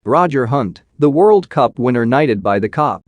Roger Hunt, the World Cup winner knighted by the Kop.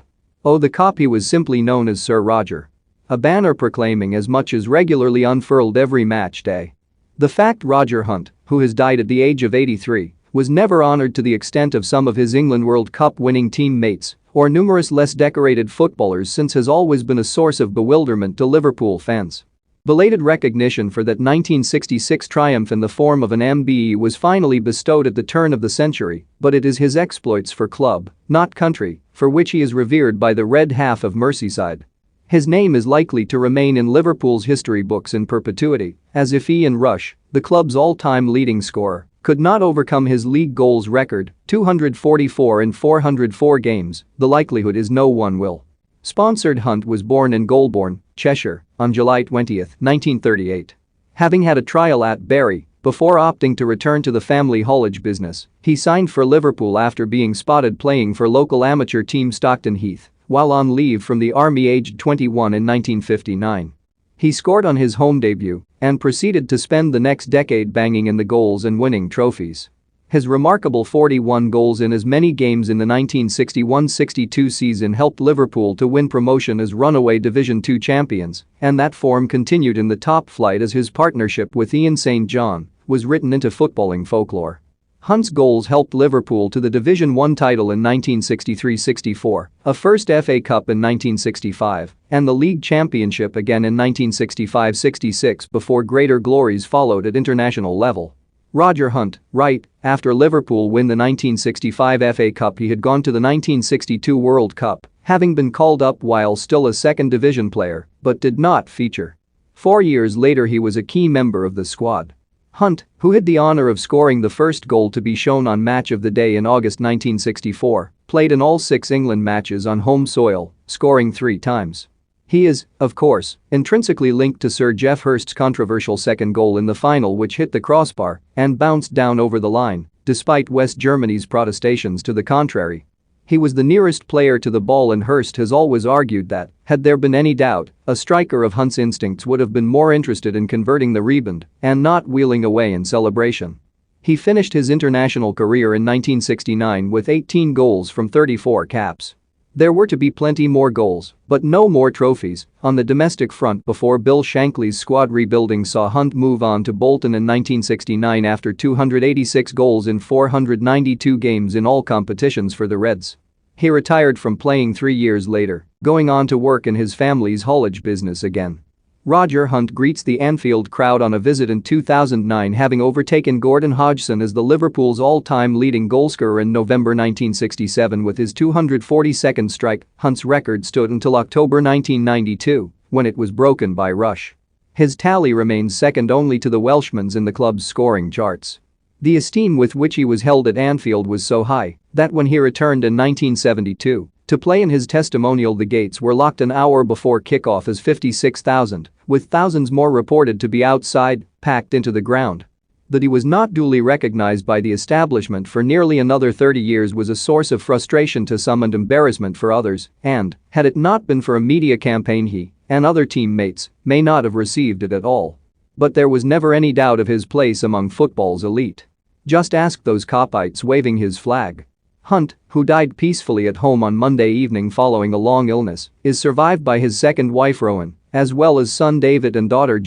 Oh, the Kop. He was simply known as Sir Roger. A banner proclaiming as much as regularly unfurled every match day. The fact Roger Hunt, who has died at the age of 83, was never honored to the extent of some of his England World Cup winning teammates or numerous less decorated footballers since has always been a source of bewilderment to Liverpool fans. Belated recognition for that 1966 triumph in the form of an MBE was finally bestowed at the turn of the century, but it is his exploits for club, not country, for which he is revered by the red half of Merseyside. His name is likely to remain in Liverpool's history books in perpetuity, as if Ian Rush, the club's all-time leading scorer, could not overcome his league goals record, 244 in 404 games, the likelihood is no one will. Sponsored Hunt was born in Goulburn, Cheshire, on July 20, 1938. Having had a trial at Bury, before opting to return to the family haulage business, he signed for Liverpool after being spotted playing for local amateur team Stockton Heath while on leave from the army aged 21 in 1959. He scored on his home debut and proceeded to spend the next decade banging in the goals and winning trophies. His remarkable 41 goals in as many games in the 1961-62 season helped Liverpool to win promotion as runaway Division Two champions, and that form continued in the top flight as his partnership with Ian St John was written into footballing folklore. Hunt's goals helped Liverpool to the Division One title in 1963-64, a first FA Cup in 1965, and the league championship again in 1965-66 before greater glories followed at international level. Roger Hunt, right, after Liverpool win the 1965 FA Cup he had gone to the 1962 World Cup, having been called up while still a second division player, but did not feature. 4 years later he was a key member of the squad. Hunt, who had the honor of scoring the first goal to be shown on Match of the Day in August 1964, played in all 6 England matches on home soil, scoring 3 times. He is, of course, intrinsically linked to Sir Geoff Hurst's controversial second goal in the final which hit the crossbar and bounced down over the line, despite West Germany's protestations to the contrary. He was the nearest player to the ball and Hurst has always argued that, had there been any doubt, a striker of Hunt's instincts would have been more interested in converting the rebound and not wheeling away in celebration. He finished his international career in 1969 with 18 goals from 34 caps. There were to be plenty more goals, but no more trophies on the domestic front before Bill Shankly's squad rebuilding saw Hunt move on to Bolton in 1969 after 286 goals in 492 games in all competitions for the Reds. He retired from playing 3 years later, going on to work in his family's haulage business again. Roger Hunt greets the Anfield crowd on a visit in 2009, having overtaken Gordon Hodgson as the Liverpool's all-time leading goalscorer in November 1967 with his 242nd strike. Hunt's record stood until October 1992, when it was broken by Rush. His tally remains second only to the Welshman's in the club's scoring charts. The esteem with which he was held at Anfield was so high that when he returned in 1972 to play in his testimonial, the gates were locked an hour before kickoff as 56,000, with thousands more reported to be outside, packed into the ground. That he was not duly recognized by the establishment for nearly another 30 years was a source of frustration to some and embarrassment for others, and, had it not been for a media campaign, he and other teammates may not have received it at all. But there was never any doubt of his place among football's elite. Just ask those Kopites waving his flag. Hunt, who died peacefully at home on Monday evening following a long illness, is survived by his second wife Rowan, as well as son David and daughter